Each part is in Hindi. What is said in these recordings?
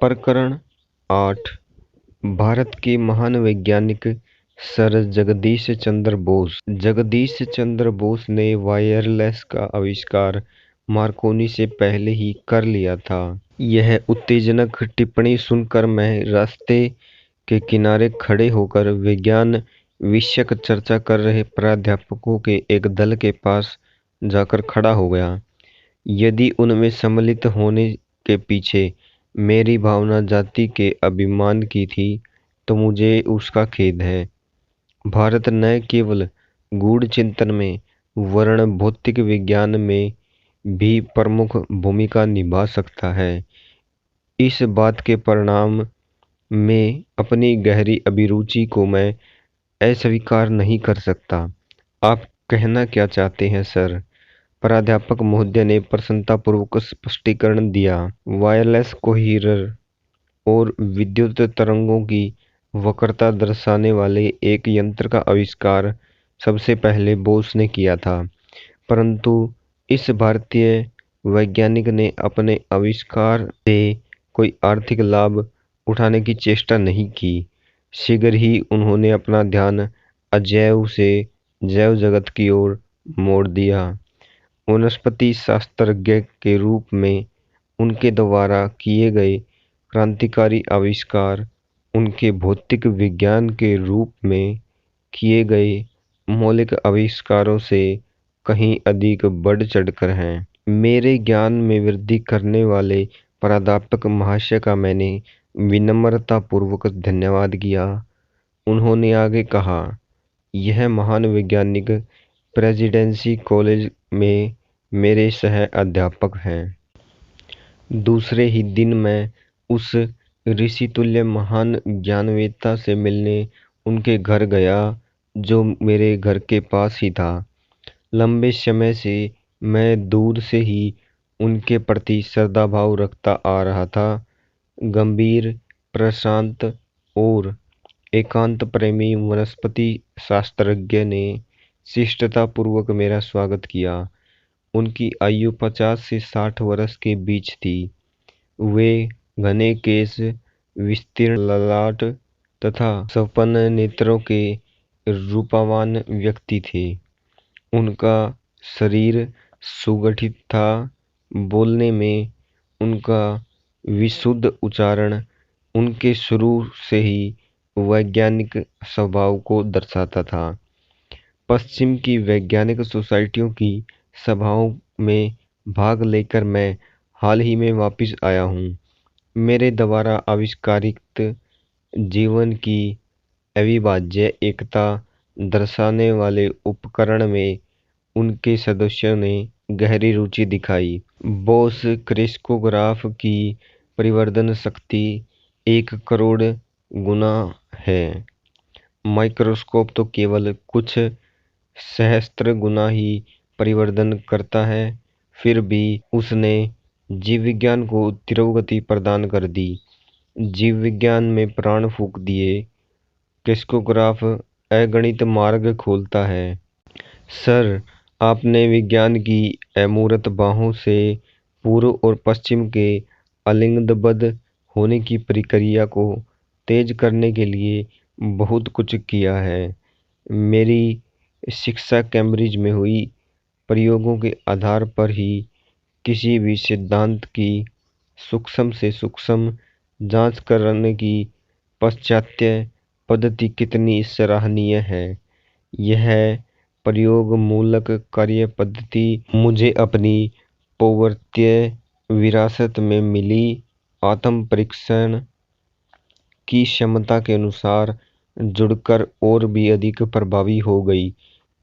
प्रकरण 8। भारत के महान वैज्ञानिक सर जगदीश चंद्र बोस। जगदीश चंद्र बोस ने वायरलेस का आविष्कार मार्कोनी से पहले ही कर लिया था। यह उत्तेजनक टिप्पणी सुनकर मैं रास्ते के किनारे खड़े होकर विज्ञान विषयक चर्चा कर रहे प्राध्यापकों के एक दल के पास जाकर खड़ा हो गया। यदि उनमें सम्मिलित होने के पीछे मेरी भावना जाति के अभिमान की थी तो मुझे उसका खेद है। भारत न केवल गूढ़ चिंतन में वरन भौतिक विज्ञान में भी प्रमुख भूमिका निभा सकता है। इस बात के परिणाम में अपनी गहरी अभिरुचि को मैं अस्वीकार नहीं कर सकता। आप कहना क्या चाहते हैं सर? प्राध्यापक महोदय ने प्रसन्नतापूर्वक स्पष्टीकरण दिया। वायरलेस कोहीरर और विद्युत तरंगों की वक्रता दर्शाने वाले एक यंत्र का आविष्कार सबसे पहले बोस ने किया था, परंतु इस भारतीय वैज्ञानिक ने अपने आविष्कार से कोई आर्थिक लाभ उठाने की चेष्टा नहीं की। शीघ्र ही उन्होंने अपना ध्यान अजैव से जैव जगत की ओर मोड़ दिया। वनस्पति शास्त्रज्ञ के रूप में उनके द्वारा किए गए क्रांतिकारी आविष्कार उनके भौतिक विज्ञान के रूप में किए गए मौलिक आविष्कारों से कहीं अधिक बढ़ चढ़कर हैं। मेरे ज्ञान में वृद्धि करने वाले प्राध्यापक महाशय का मैंने विनम्रतापूर्वक धन्यवाद किया। उन्होंने आगे कहा, यह महान वैज्ञानिक प्रेसिडेंसी कॉलेज में मेरे सह अध्यापक हैं। दूसरे ही दिन मैं उस ऋषितुल्य महान ज्ञानवेत्ता से मिलने उनके घर गया, जो मेरे घर के पास ही था। लंबे समय से मैं दूर से ही उनके प्रति श्रद्धाभाव रखता आ रहा था। गंभीर, प्रशांत और एकांत प्रेमी वनस्पति शास्त्रज्ञ ने शिष्टतापूर्वक मेरा स्वागत किया। उनकी आयु 50 से 60 वर्ष के बीच थी। वे घने केश, विस्तीर्ण ललाट तथा संपन्न नेत्रों के रूपवान व्यक्ति थे। उनका शरीर सुगठित था। बोलने में उनका विशुद्ध उच्चारण उनके शुरू से ही वैज्ञानिक स्वभाव को दर्शाता था। पश्चिम की वैज्ञानिक सोसाइटियों की सभाओं में भाग लेकर मैं हाल ही में वापस आया हूँ। मेरे द्वारा आविष्कारित जीवन की अविभाज्य एकता दर्शाने वाले उपकरण में उनके सदस्यों ने गहरी रुचि दिखाई। बोस क्रेस्कोग्राफ की परिवर्धन शक्ति 1 करोड़ गुना है। माइक्रोस्कोप तो केवल कुछ सहस्त्र गुना ही परिवर्धन करता है। फिर भी उसने जीव विज्ञान को तिरोगति प्रदान कर दी, जीव विज्ञान में प्राण फूंक दिए। क्रेस्कोग्राफ अगणित मार्ग खोलता है। सर, आपने विज्ञान की अमूर्त बाहों से पूर्व और पश्चिम के आलिंगनबद्ध होने की प्रक्रिया को तेज करने के लिए बहुत कुछ किया है। मेरी शिक्षा कैम्ब्रिज में हुई प्रयोगों के आधार पर ही किसी भी सिद्धांत की सूक्ष्म से सूक्ष्म जांच करने की पाश्चात्य पद्धति कितनी सराहनीय है। यह प्रयोग मूलक कार्य पद्धति मुझे अपनी पौवर्त्य विरासत में मिली आत्म परीक्षण की क्षमता के अनुसार जुड़कर और भी अधिक प्रभावी हो गई।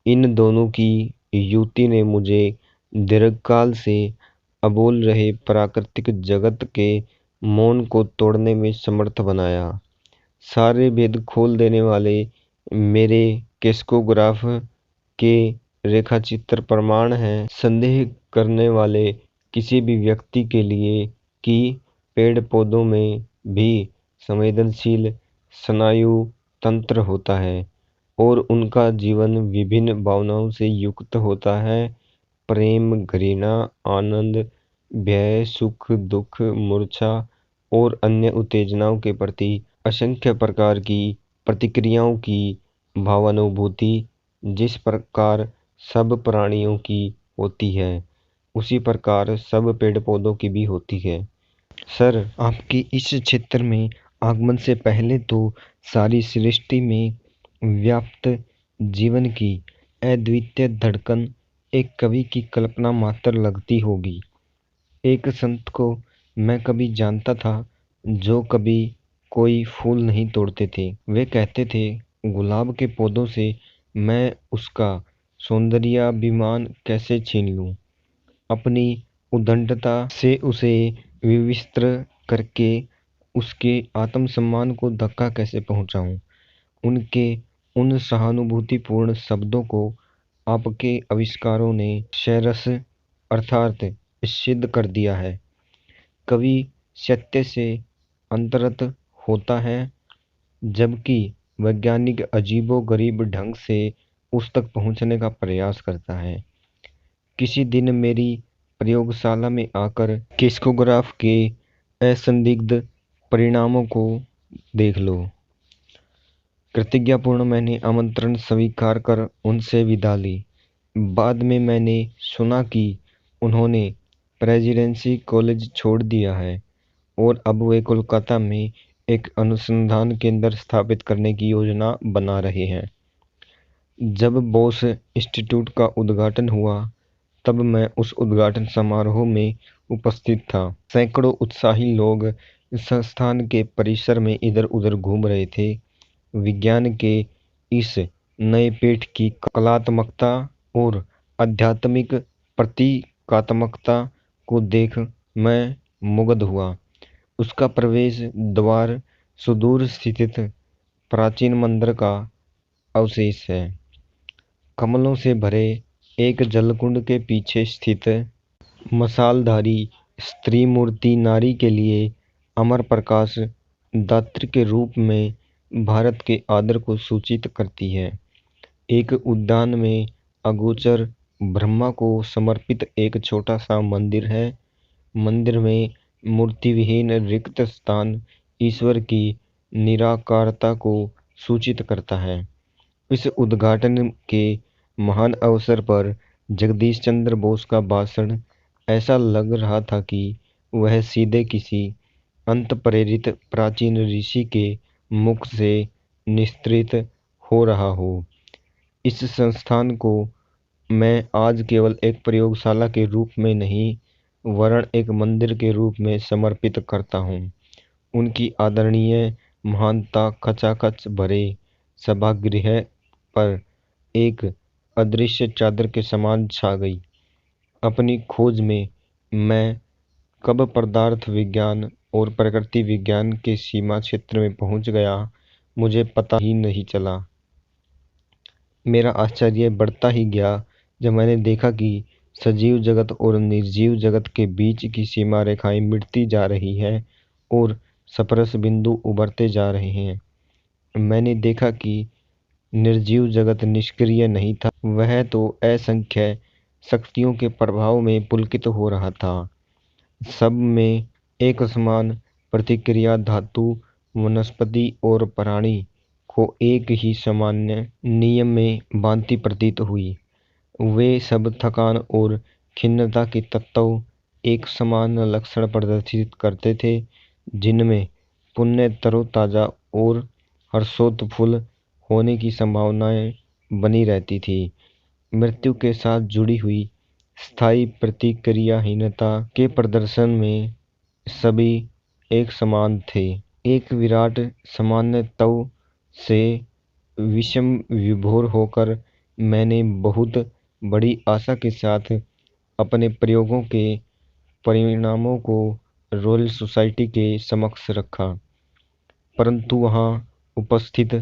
इन दोनों की युति ने मुझे दीर्घकाल से अबोल रहे प्राकृतिक जगत के मौन को तोड़ने में समर्थ बनाया। सारे भेद खोल देने वाले मेरे क्रेस्कोग्राफ के रेखाचित्र प्रमाण हैं संदेह करने वाले किसी भी व्यक्ति के लिए कि पेड़ पौधों में भी संवेदनशील स्नायु तंत्र होता है और उनका जीवन विभिन्न भावनाओं से युक्त होता है। प्रेम, घृणा, आनंद, भय, सुख, दुख, मूर्छा और अन्य उत्तेजनाओं के प्रति असंख्य प्रकार की प्रतिक्रियाओं की भावानुभूति जिस प्रकार सब प्राणियों की होती है, उसी प्रकार सब पेड़ पौधों की भी होती है। सर, आपके इस क्षेत्र में आगमन से पहले तो सारी सृष्टि में व्याप्त जीवन की अद्वितीय धड़कन एक कवि की कल्पना मात्र लगती होगी। एक संत को मैं कभी जानता था जो कभी कोई फूल नहीं तोड़ते थे। वे कहते थे, गुलाब के पौधों से मैं उसका सौंदर्याभिमान कैसे छीन लूं, अपनी उद्दंडता से उसे विविस्त्र करके उसके आत्मसम्मान को धक्का कैसे पहुंचाऊं। उनके उन सहानुभूतिपूर्ण शब्दों को आपके आविष्कारों ने सरस अर्थात सिद्ध कर दिया है। कवि सत्य से अंतरत होता है, जबकि वैज्ञानिक अजीबोगरीब ढंग से उस तक पहुंचने का प्रयास करता है। किसी दिन मेरी प्रयोगशाला में आकर किस्कोग्राफ के असंदिग्ध परिणामों को देख लो। कृतज्ञतापूर्ण मैंने आमंत्रण स्वीकार कर उनसे विदा ली। बाद में मैंने सुना कि उन्होंने प्रेसिडेंसी कॉलेज छोड़ दिया है और अब वे कोलकाता में एक अनुसंधान केंद्र स्थापित करने की योजना बना रहे हैं। जब बोस इंस्टीट्यूट का उद्घाटन हुआ, तब मैं उस उद्घाटन समारोह में उपस्थित था। सैकड़ों उत्साही लोग इस संस्थान के परिसर में इधर-उधर घूम रहे थे। विज्ञान के इस नए पेठ की कलात्मकता और आध्यात्मिक प्रतीकात्मकता को देख मैं मुग्ध हुआ। उसका प्रवेश द्वार सुदूर स्थित प्राचीन मंदिर का अवशेष है। कमलों से भरे एक जलकुंड के पीछे स्थित मशालधारी स्त्री मूर्ति नारी के लिए अमर प्रकाश दात्री के रूप में भारत के आदर को सूचित करती है। एक उद्यान में अगोचर ब्रह्मा को समर्पित एक छोटा सा मंदिर है। मंदिर में मूर्ति विहीन रिक्त स्थान ईश्वर की निराकारता को सूचित करता है। इस उद्घाटन के महान अवसर पर जगदीश चंद्र बोस का भाषण ऐसा लग रहा था कि वह सीधे किसी अंत प्रेरित प्राचीन ऋषि के मुख से निस्तृत हो रहा हो। इस संस्थान को मैं आज केवल एक प्रयोगशाला के रूप में नहीं, वरन एक मंदिर के रूप में समर्पित करता हूँ। उनकी आदरणीय महानता खचाखच भरे सभागृह पर एक अदृश्य चादर के समान छा गई। अपनी खोज में मैं कब पदार्थ विज्ञान और प्रकृति विज्ञान के सीमा क्षेत्र में पहुंच गया, मुझे पता ही नहीं चला। मेरा आश्चर्य बढ़ता ही गया जब मैंने देखा कि सजीव जगत और निर्जीव जगत के बीच की सीमा रेखाएं मिटती जा रही है और स्पर्श बिंदु उभरते जा रहे हैं। मैंने देखा कि निर्जीव जगत निष्क्रिय नहीं था, वह तो असंख्य शक्तियों के प्रभाव में पुलकित हो रहा था। सब में एक समान प्रतिक्रिया धातु, वनस्पति और प्राणी को एक ही सामान्य नियम में बांधती प्रतीत हुई। वे सब थकान और खिन्नता के तत्व एक समान लक्षण प्रदर्शित करते थे, जिनमें पुण्य तरोताजा और हर्षोत्फुल्ल होने की संभावनाएं बनी रहती थी। मृत्यु के साथ जुड़ी हुई स्थायी प्रतिक्रियाहीनता के प्रदर्शन में सभी एक समान थे। एक विराट सामान्य तत्व से विषम विभोर होकर मैंने बहुत बड़ी आशा के साथ अपने प्रयोगों के परिणामों को रॉयल सोसाइटी के समक्ष रखा, परंतु वहां उपस्थित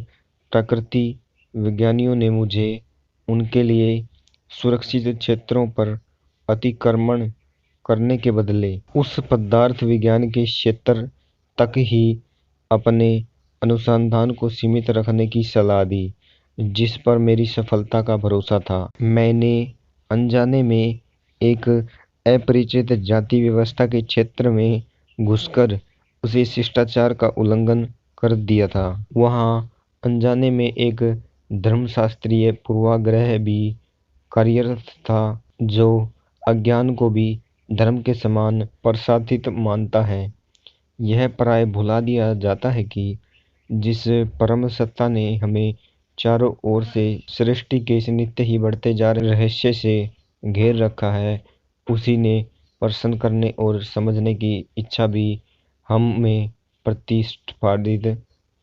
प्रकृति विज्ञानियों ने मुझे उनके लिए सुरक्षित क्षेत्रों पर अतिक्रमण करने के बदले उस पदार्थ विज्ञान के क्षेत्र तक ही अपने अनुसंधान को सीमित रखने की सलाह दी, जिस पर मेरी सफलता का भरोसा था। मैंने अनजाने में एक अपरिचित जाति व्यवस्था के क्षेत्र में घुसकर उसे शिष्टाचार का उल्लंघन कर दिया था। वहाँ अनजाने में एक धर्मशास्त्रीय पूर्वाग्रह भी कार्यरत था, जो अज्ञान को भी धर्म के समान प्रसादित मानता है। यह प्राय भुला दिया जाता है कि जिस परम सत्ता ने हमें चारों ओर से सृष्टि के इस नित्य ही बढ़ते जा रहे रहस्य से घेर रखा है, उसी ने प्रश्न करने और समझने की इच्छा भी हम में प्रतिष्ठापित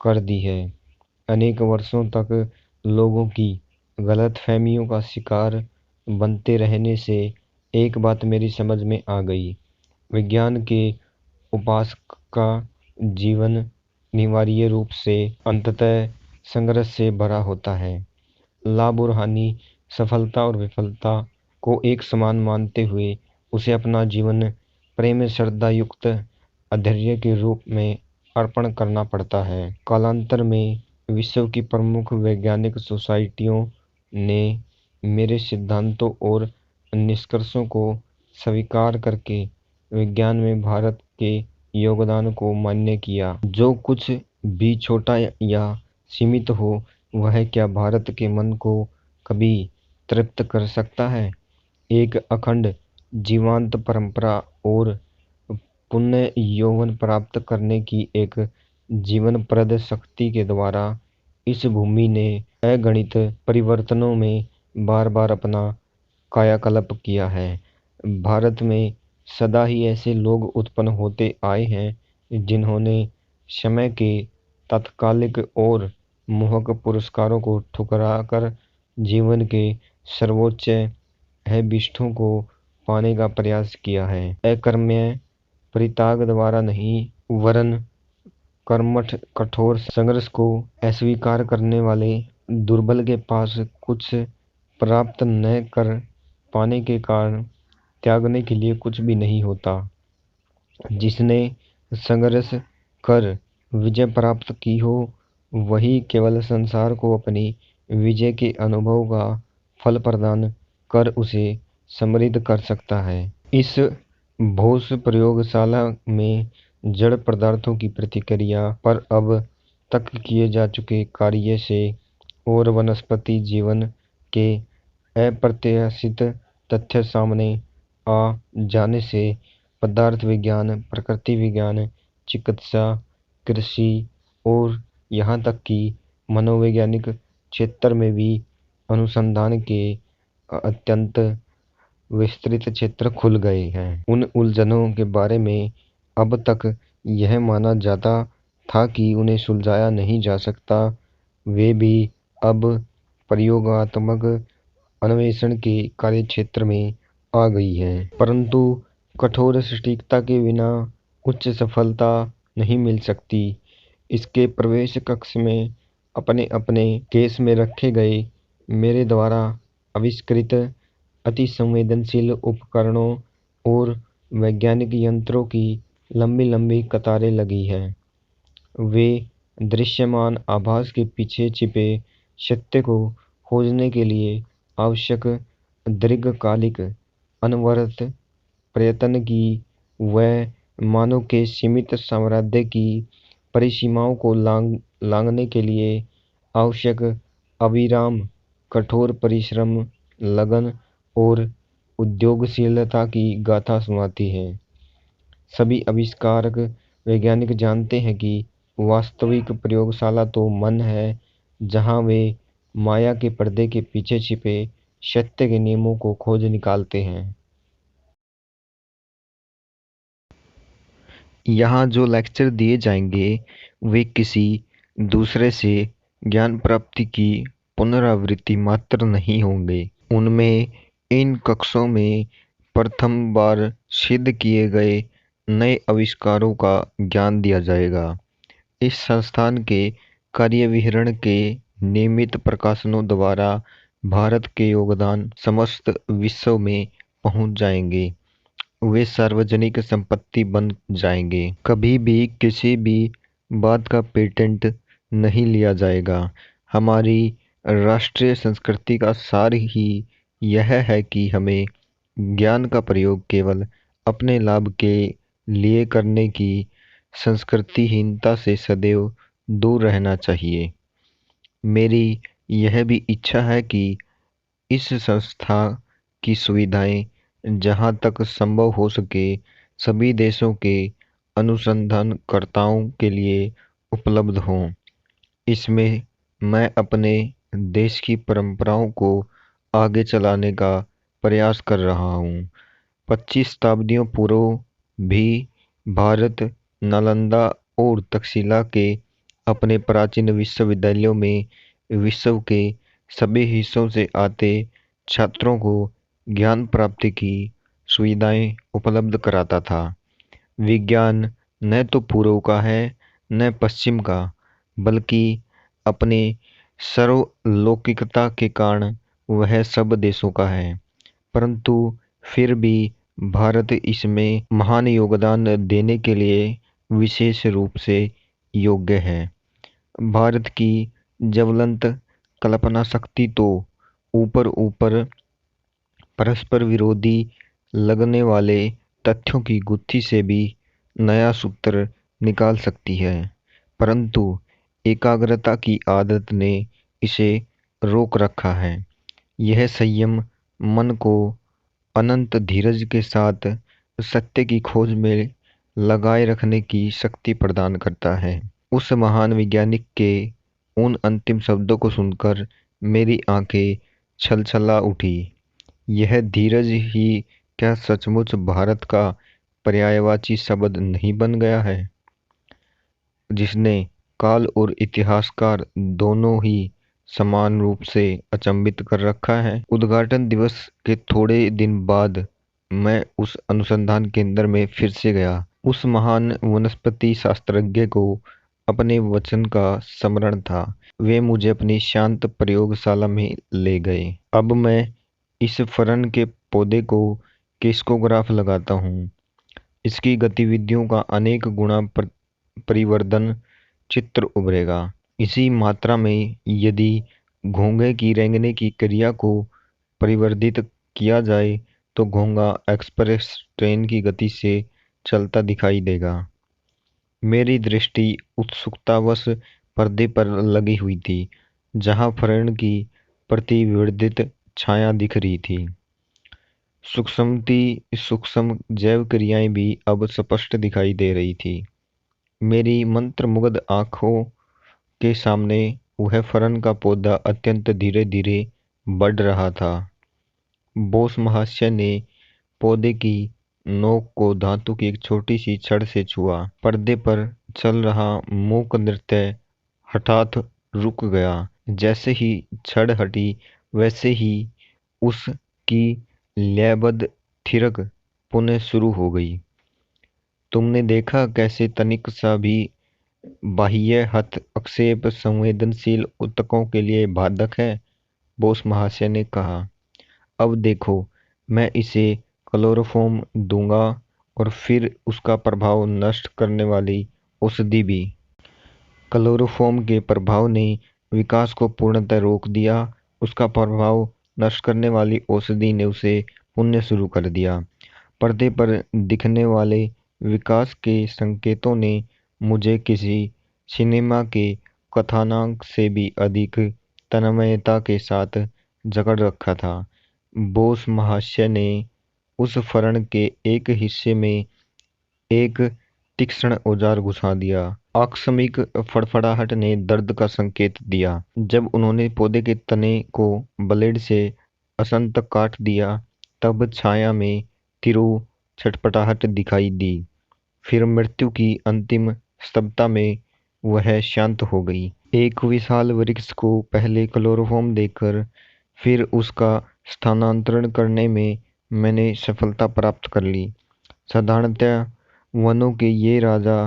कर दी है। अनेक वर्षों तक लोगों की गलतफहमियों का शिकार बनते रहने से एक बात मेरी समझ में आ गई। विज्ञान के उपासक का जीवन अनिवार्य रूप से अंततः संघर्ष से भरा होता है। लाभ और हानि, सफलता और विफलता को एक समान मानते हुए उसे अपना जीवन प्रेम श्रद्धा युक्त अधैर्य के रूप में अर्पण करना पड़ता है। कालांतर में विश्व की प्रमुख वैज्ञानिक सोसाइटियों ने मेरे सिद्धांतों और निष्कर्षों को स्वीकार करके विज्ञान में भारत के योगदान को मान्य किया। जो कुछ भी छोटा या सीमित हो, वह क्या भारत के मन को कभी तृप्त कर सकता है? एक अखंड जीवंत परंपरा और पुण्य यौवन प्राप्त करने की एक जीवनप्रद शक्ति के द्वारा इस भूमि ने अगणित परिवर्तनों में बार बार अपना कायाकल्प किया है। भारत में सदा ही ऐसे लोग उत्पन्न होते आए हैं जिन्होंने समय के तात्कालिक और मोहक पुरस्कारों को ठुकराकर जीवन के सर्वोच्च अभिष्टों को पाने का प्रयास किया है। अकर्मण्य परित्याग द्वारा नहीं, वरन कर्मठ कठोर संघर्ष को अस्वीकार करने वाले दुर्बल के पास कुछ प्राप्त न कर पाने के कारण त्यागने के लिए कुछ भी नहीं होता। जिसने संघर्ष कर विजय प्राप्त की हो, वही केवल संसार को अपनी विजय के अनुभव का फल प्रदान कर उसे समृद्ध कर सकता है। इस भोस प्रयोगशाला में जड़ पदार्थों की प्रतिक्रिया पर अब तक किए जा चुके कार्य से और वनस्पति जीवन के अप्रत्याशित तथ्य सामने आ जाने से पदार्थ विज्ञान, प्रकृति विज्ञान, चिकित्सा, कृषि और यहाँ तक कि मनोवैज्ञानिक क्षेत्र में भी अनुसंधान के अत्यंत विस्तृत क्षेत्र खुल गए हैं। उन उलझनों के बारे में अब तक यह माना जाता था कि उन्हें सुलझाया नहीं जा सकता, वे भी अब प्रयोगात्मक अन्वेषण के कार्यक्षेत्र में आ गई हैं। परंतु कठोर सटीकता के बिना उच्च सफलता नहीं मिल सकती। इसके प्रवेश कक्ष में अपने अपने केस में रखे गए मेरे द्वारा आविष्कृत अति संवेदनशील उपकरणों और वैज्ञानिक यंत्रों की लंबी लंबी कतारें लगी हैं। वे दृश्यमान आभास के पीछे छिपे सत्य को खोजने के लिए आवश्यक दीर्घकालिक अनवरत प्रयत्न की व मानव के सीमित सामर्थ्य की परिसीमाओं को लांघने के लिए आवश्यक अविराम कठोर परिश्रम, लगन और उद्योगशीलता की गाथा सुनाती है। सभी आविष्कारक वैज्ञानिक जानते हैं कि वास्तविक प्रयोगशाला तो मन है, जहां वे माया के पर्दे के पीछे छिपे सत्य के नियमों को खोज निकालते हैं। यहाँ जो लेक्चर दिए जाएंगे वे किसी दूसरे से ज्ञान प्राप्ति की पुनरावृत्ति मात्र नहीं होंगे। उनमें इन कक्षों में प्रथम बार सिद्ध किए गए नए आविष्कारों का ज्ञान दिया जाएगा। इस संस्थान के कार्यविवरण के नियमित प्रकाशनों द्वारा भारत के योगदान समस्त विश्व में पहुंच जाएंगे। वे सार्वजनिक संपत्ति बन जाएंगे। कभी भी किसी भी बात का पेटेंट नहीं लिया जाएगा। हमारी राष्ट्रीय संस्कृति का सार ही यह है कि हमें ज्ञान का प्रयोग केवल अपने लाभ के लिए करने की संस्कृतिहीनता से सदैव दूर रहना चाहिए। मेरी यह भी इच्छा है कि इस संस्था की सुविधाएं जहां तक संभव हो सके सभी देशों के अनुसंधानकर्ताओं के लिए उपलब्ध हों। इसमें मैं अपने देश की परंपराओं को आगे चलाने का प्रयास कर रहा हूँ। 25 शताब्दियों पूर्व भी भारत नालंदा और तक्षशिला के अपने प्राचीन विश्वविद्यालयों में विश्व के सभी हिस्सों से आते छात्रों को ज्ञान प्राप्ति की सुविधाएं उपलब्ध कराता था। विज्ञान न तो पूर्व का है न पश्चिम का, बल्कि अपने सर्वलौकिकता के कारण वह सब देशों का है। परंतु फिर भी भारत इसमें महान योगदान देने के लिए विशेष रूप से योग्य है। भारत की ज्वलंत कल्पना शक्ति तो ऊपर ऊपर परस्पर विरोधी लगने वाले तथ्यों की गुत्थी से भी नया सूत्र निकाल सकती है, परंतु एकाग्रता की आदत ने इसे रोक रखा है। यह संयम मन को अनंत धीरज के साथ सत्य की खोज में लगाए रखने की शक्ति प्रदान करता है। उस महान वैज्ञानिक के उन अंतिम शब्दों को सुनकर मेरी आंखें छलछला उठी। यह धीरज ही क्या सचमुच भारत का पर्यायवाची शब्द नहीं बन गया है, जिसने काल और इतिहासकार दोनों ही समान रूप से अचंभित कर रखा है। उद्घाटन दिवस के थोड़े दिन बाद मैं उस अनुसंधान केंद्र में फिर से गया। उस महान वनस्पति शास्त्रज्ञ को अपने वचन का स्मरण था। वे मुझे अपनी शांत प्रयोगशाला में ले गए। अब मैं इस फरण के पौधे को किस्कोग्राफ लगाता हूँ। इसकी गतिविधियों का अनेक गुना परिवर्धन चित्र उभरेगा। इसी मात्रा में यदि घोंघे की रेंगने की क्रिया को परिवर्धित किया जाए तो घोंघा एक्सप्रेस ट्रेन की गति से चलता दिखाई देगा। मेरी दृष्टि उत्सुकतावश पर्दे पर लगी हुई थी, जहां फरण की प्रतिविवर्धित छाया दिख रही थी। सूक्ष्म जैव क्रियाएं भी अब स्पष्ट दिखाई दे रही थी। मेरी मंत्रमुग्ध आंखों के सामने वह फरन का पौधा अत्यंत धीरे धीरे बढ़ रहा था। बोस महाशय ने पौधे की नोक को धातु की एक छोटी सी छड़ से छुआ। पर्दे पर चल रहा मूक नृत्य हठात रुक गया। जैसे ही छड़ हटी वैसे ही उसकी लयबद्ध थिरक पुनः शुरू हो गई। तुमने देखा कैसे तनिक सा भी बाह्य हस्तक्षेप संवेदनशील ऊतकों के लिए बाधक है? बोस महाशय ने कहा। अब देखो, मैं इसे क्लोरोफॉर्म दूंगा और फिर उसका प्रभाव नष्ट करने वाली औषधि भी। क्लोरोफॉर्म के प्रभाव ने विकास को पूर्णतः रोक दिया। उसका प्रभाव नष्ट करने वाली औषधि ने उसे पुनः शुरू कर दिया। पर्दे पर दिखने वाले विकास के संकेतों ने मुझे किसी सिनेमा के कथानक से भी अधिक तन्मयता के साथ जकड़ रखा था। बोस महाशय ने उस फरण के एक हिस्से में एक तीक्ष्ण औजार घुसा दिया। आकस्मिक फड़फड़ाहट ने दर्द का संकेत दिया। जब उन्होंने पौधे के तने को ब्लेड से असंत काट दिया, तब छाया में तीव्र छटपटाहट दिखाई दी। फिर मृत्यु की अंतिम स्तब्धता में वह शांत हो गई। एक विशाल वृक्ष को पहले क्लोरोफॉर्म देकर फिर उसका स्थानांतरण करने में मैंने सफलता प्राप्त कर ली। साधारणतः वनों के ये राजा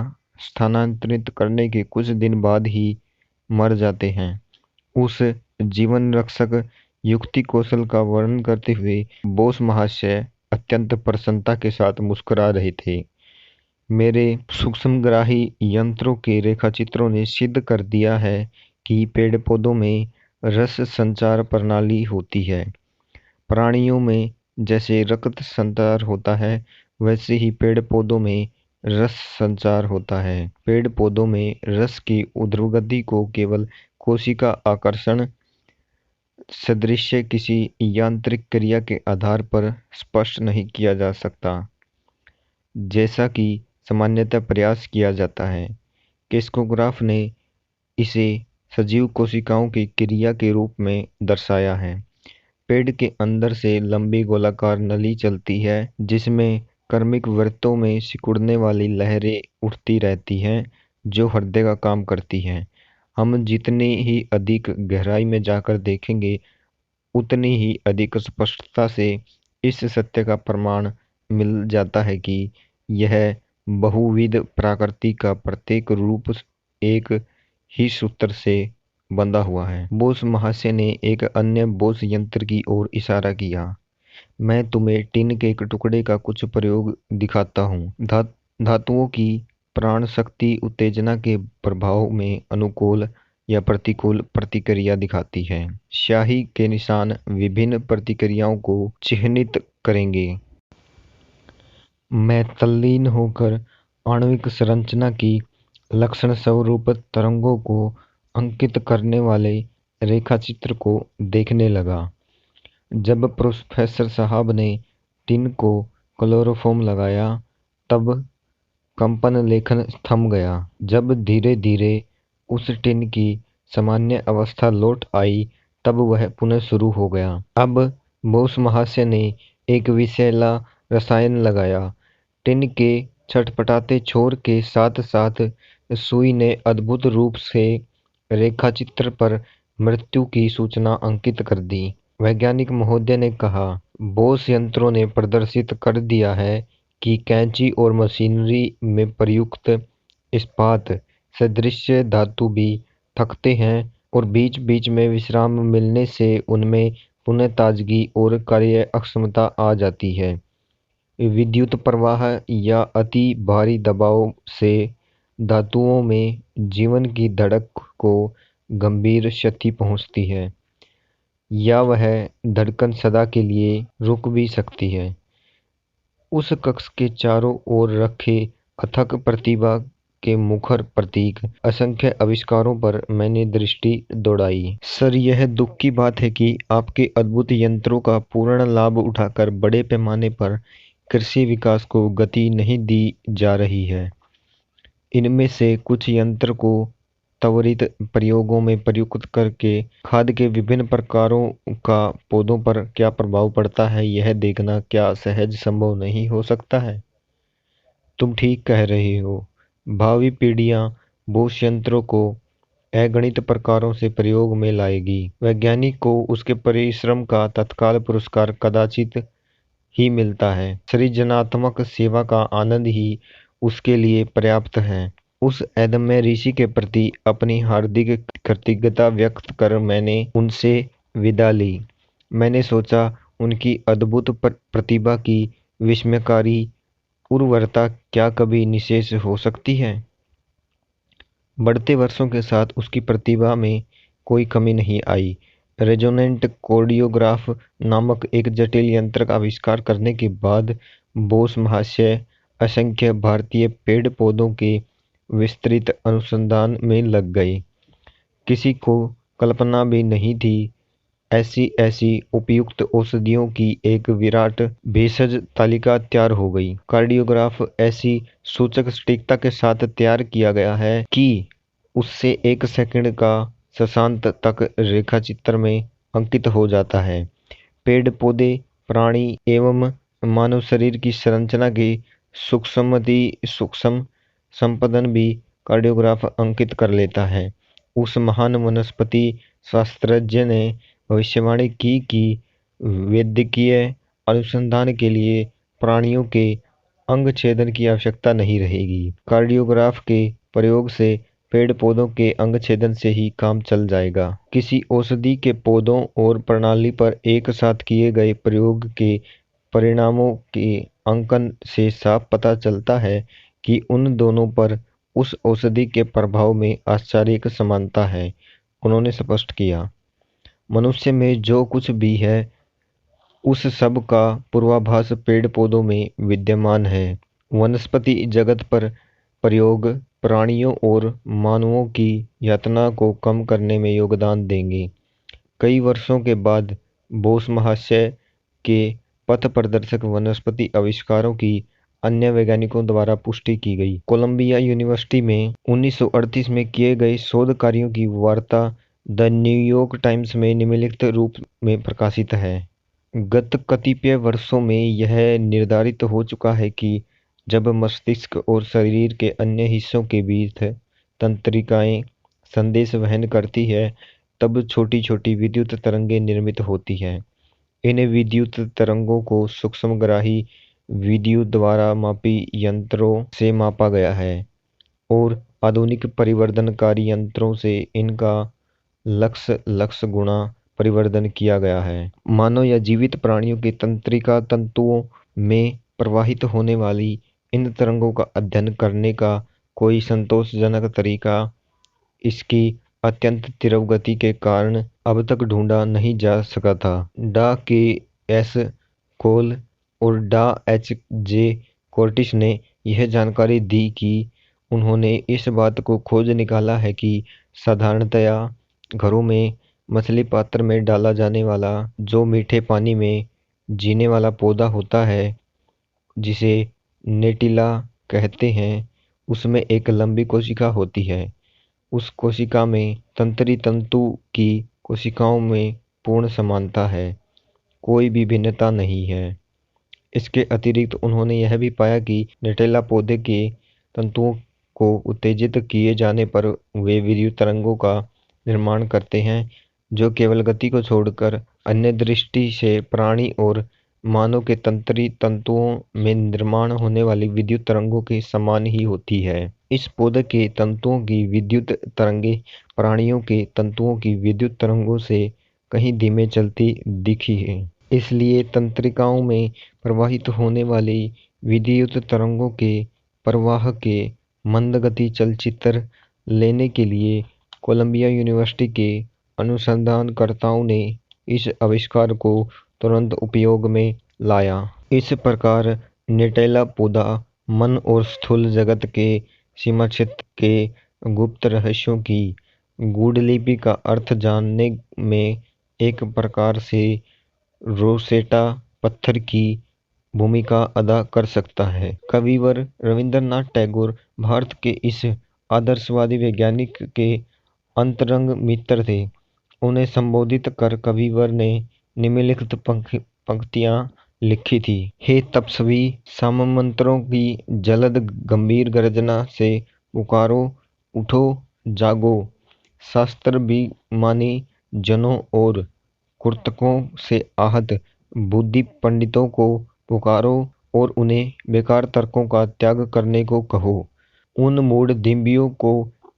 स्थानांतरित करने के कुछ दिन बाद ही मर जाते हैं। उस जीवन रक्षक युक्ति कौशल का वर्णन करते हुए बोस महाशय अत्यंत प्रसन्नता के साथ मुस्कुरा रहे थे। मेरे सूक्ष्मग्राही यंत्रों के रेखाचित्रों ने सिद्ध कर दिया है कि पेड़ पौधों में रस संचार प्रणाली होती है। प्राणियों में जैसे रक्त संचार होता है, वैसे ही पेड़ पौधों में रस संचार होता है। पेड़ पौधों में रस की ऊर्ध्वगति को केवल कोशिका आकर्षण सदृश किसी यांत्रिक क्रिया के आधार पर स्पष्ट नहीं किया जा सकता, जैसा कि सामान्यतः प्रयास किया जाता है। क्रेस्कोग्राफ ने इसे सजीव कोशिकाओं की क्रिया के रूप में दर्शाया है। पेड़ के अंदर से लंबी गोलाकार नली चलती है, जिसमें क्रमिक वृत्तों में सिकुड़ने वाली लहरें उठती रहती हैं, जो हृदय का काम करती हैं। हम जितनी ही अधिक गहराई में जाकर देखेंगे, उतनी ही अधिक स्पष्टता से इस सत्य का प्रमाण मिल जाता है कि यह बहुविध प्रकृति का प्रत्येक रूप एक ही सूत्र से बंधा हुआ है। बोस महाशय ने एक अन्य बोस यंत्र की ओर इशारा किया। मैं तुम्हें टिन के एक टुकड़े का कुछ प्रयोग दिखाता हूँ। धातुओं की प्राण शक्ति उत्तेजना के प्रभाव में अनुकूल या प्रतिकूल प्रतिक्रिया दिखाती है। स्याही के निशान विभिन्न प्रतिक्रियाओं को चिह्नित करेंगे। मैं तल्लीन होकर आणविक संरचना की लक्षण स्वरूप तरंगों को अंकित करने वाले रेखाचित्र को देखने लगा। जब प्रोफेसर साहब ने टिन को क्लोरोफॉर्म लगाया, तब कंपन लेखन थम गया। जब धीरे धीरे उस टिन की सामान्य अवस्था लौट आई, तब वह पुनः शुरू हो गया। अब बोस महाशय ने एक विषैला रसायन लगाया। टिन के छटपटाते छोर के साथ साथ सुई ने अद्भुत रूप से रेखाचित्र पर मृत्यु की सूचना अंकित कर दी। वैज्ञानिक महोदय ने कहा, बोस यंत्रों ने प्रदर्शित कर दिया है कि कैंची और मशीनरी में प्रयुक्त इस्पात सदृश धातु भी थकते हैं और बीच बीच में विश्राम मिलने से उनमें पुनः ताजगी और कार्य अक्षमता आ जाती है। विद्युत प्रवाह या अति भारी दबाव से धातुओं में जीवन की धड़क को गंभीर क्षति पहुंचती है, या वह धड़कन सदा के लिए रुक भी सकती है। उस कक्ष के चारों ओर रखे अथक प्रतिभा के मुखर प्रतीक असंख्य आविष्कारों पर मैंने दृष्टि दौड़ाई। सर, यह दुख की बात है कि आपके अद्भुत यंत्रों का पूर्ण लाभ उठाकर बड़े पैमाने पर कृषि विकास को गति नहीं दी जा रही है। इनमें से कुछ यंत्र को त्वरित प्रयोगों में प्रयुक्त करके खाद के विभिन्न प्रकारों का पौधों पर क्या प्रभाव पड़ता है, यह देखना क्या सहज संभव नहीं हो सकता है? तुम ठीक कह रहे हो। भावी पीढ़ियां बोस यंत्रों को अगणित प्रकारों से प्रयोग में लाएगी। वैज्ञानिक को उसके परिश्रम का तत्काल पुरस्कार कदाचित ही मिलता है। सृजनात्मक सेवा का आनंद ही उसके लिए पर्याप्त है। उस अदम्य ऋषि के प्रति अपनी हार्दिक कृतज्ञता व्यक्त कर मैंने उनसे विदा ली। मैंने सोचा, उनकी अद्भुत प्रतिभा की विस्मयकारी उर्वरता क्या कभी निःशेष हो सकती है? बढ़ते वर्षों के साथ उसकी प्रतिभा में कोई कमी नहीं आई। रेजोनेंट कार्डियोग्राफ नामक एक जटिल यंत्र का आविष्कार करने के बाद बोस महाशय असंख्य भारतीय पेड़ पौधों के विस्तृत अनुसंधान में लग गए। किसी को कल्पना भी नहीं थी ऐसी ऐसी उपयुक्त औषधियों की एक विराट भेषज तालिका तैयार हो गई। कार्डियोग्राफ ऐसी सूचक सटीकता के साथ तैयार किया गया है कि उससे एक सेकंड का शशांक तक रेखाचित्र में अंकित हो जाता है। पेड़ पौधे, प्राणी एवं मानव शरीर की संरचना की सूक्ष्म संपदन भी कार्डियोग्राफ अंकित कर लेता है। उस महान वनस्पति शास्त्रज्ञ ने भविष्यवाणी की कि वैद्यकीय अनुसंधान के लिए प्राणियों के अंग छेदन की आवश्यकता नहीं रहेगी। कार्डियोग्राफ के प्रयोग से पेड़ पौधों के अंग छेदन से ही काम चल जाएगा। किसी औषधि के पौधों और प्रणाली पर एक साथ किए गए प्रयोग के परिणामों के अंकन से साफ पता चलता है कि उन दोनों पर उस औषधि के प्रभाव में आश्चर्यजनक समानता है। उन्होंने स्पष्ट किया, मनुष्य में जो कुछ भी है, उस सब का पूर्वाभास पेड़ पौधों में विद्यमान है। वनस्पति जगत पर प्रयोग प्राणियों और मानवों की यातना को कम करने में योगदान देंगे। कई वर्षों के बाद बोस महाशय के पथ प्रदर्शक वनस्पति आविष्कारों की अन्य वैज्ञानिकों द्वारा पुष्टि की गई। कोलंबिया यूनिवर्सिटी में 1938 में किए गए शोध कार्यों की वार्ता द न्यूयॉर्क टाइम्स में निम्नलिखित रूप में प्रकाशित है। गत कतिपय वर्षों में यह निर्धारित हो चुका है कि जब मस्तिष्क और शरीर के अन्य हिस्सों के बीच तंत्रिकाएं संदेश वहन करती है, तब छोटी छोटी विद्युत तरंगें निर्मित होती हैं। इन विद्युत तरंगों को सूक्ष्मग्राही विद्युत द्वारा मापी यंत्रों से मापा गया है और आधुनिक परिवर्धनकारी यंत्रों से इनका लक्स गुणा परिवर्धन किया गया है। मानव या जीवित प्राणियों के तंत्रिका तंतुओं में प्रवाहित होने वाली इन तरंगों का अध्ययन करने का कोई संतोषजनक तरीका इसकी अत्यंत तीव्र गति के कारण अब तक ढूंढा नहीं जा सका था। डा के एस कोल और डा एच जे कोर्टिस ने यह जानकारी दी कि उन्होंने इस बात को खोज निकाला है कि साधारणतया घरों में मछली पात्र में डाला जाने वाला जो मीठे पानी में जीने वाला पौधा होता है, जिसे नेटिला कहते हैं, उसमें एक लंबी कोशिका होती है। उस कोशिका में तंत्री तंतु की कोशिकाओं में पूर्ण समानता है, कोई भी भिन्नता नहीं है। इसके अतिरिक्त उन्होंने यह भी पाया कि नेटेला पौधे के तंतुओं को उत्तेजित किए जाने पर वे विद्युत तरंगों का निर्माण करते हैं, जो केवल गति को छोड़कर अन्य दृष्टि से प्राणी और मानव के तंत्री तंतुओं में निर्माण होने वाली विद्युत तरंगों के समान ही होती है। इस पौधे के तंतुओं की विद्युत तरंगें प्राणियों के तंतुओं की विद्युत तरंगों से कहीं धीमे चलती दिखी है। इसलिए तंत्रिकाओं में प्रवाहित होने वाली विद्युत तरंगों के प्रवाह के मंदगति चलचित्र लेने के लिए कोलंबिया यूनिवर्सिटी के अनुसंधानकर्ताओं ने इस आविष्कार को तुरंत उपयोग में लाया। इस प्रकार नेटेला पौधा मन और स्थूल जगत के सीमा क्षेत्र के गुप्त रहस्यों की गूढ़लिपि का अर्थ जानने में एक प्रकार से रोसेटा पत्थर की भूमिका अदा कर सकता है। कविवर रविंद्रनाथ टैगोर भारत के इस आदर्शवादी वैज्ञानिक के अंतरंग मित्र थे। उन्हें संबोधित कर कविवर ने निम्नलिखित पंक्तियां लिखी थी। हे तपस्वी, सामंतरों की जलद गंभीर गर्जना से पुकारो, उठो जागो। शास्त्राभिमानी जनों और कुर्तकों से आहत बुद्धि पंडितों को पुकारो और उन्हें बेकार तर्कों का त्याग करने को कहो। उन मूढ़ ढिम्बियों को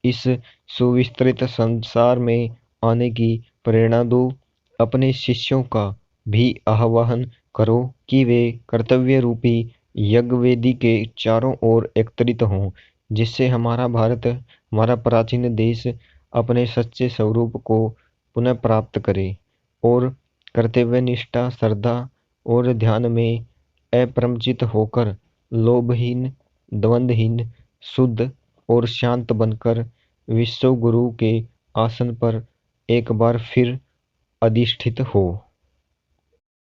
इस सुविस्तृत संसार में आने की प्रेरणा दो। अपने शिष्यों का भी आह्वान करो कि वे कर्तव्य रूपी यज्ञवेदी के चारों ओर एकत्रित हों, जिससे हमारा भारत, हमारा प्राचीन देश अपने सच्चे स्वरूप को पुनः प्राप्त करे और कर्तव्यनिष्ठा, श्रद्धा और ध्यान में अपरंजित होकर लोभहीन, द्वंद्वहीन, शुद्ध और शांत बनकर विश्व गुरु के आसन पर एक बार फिर अधिष्ठित हो।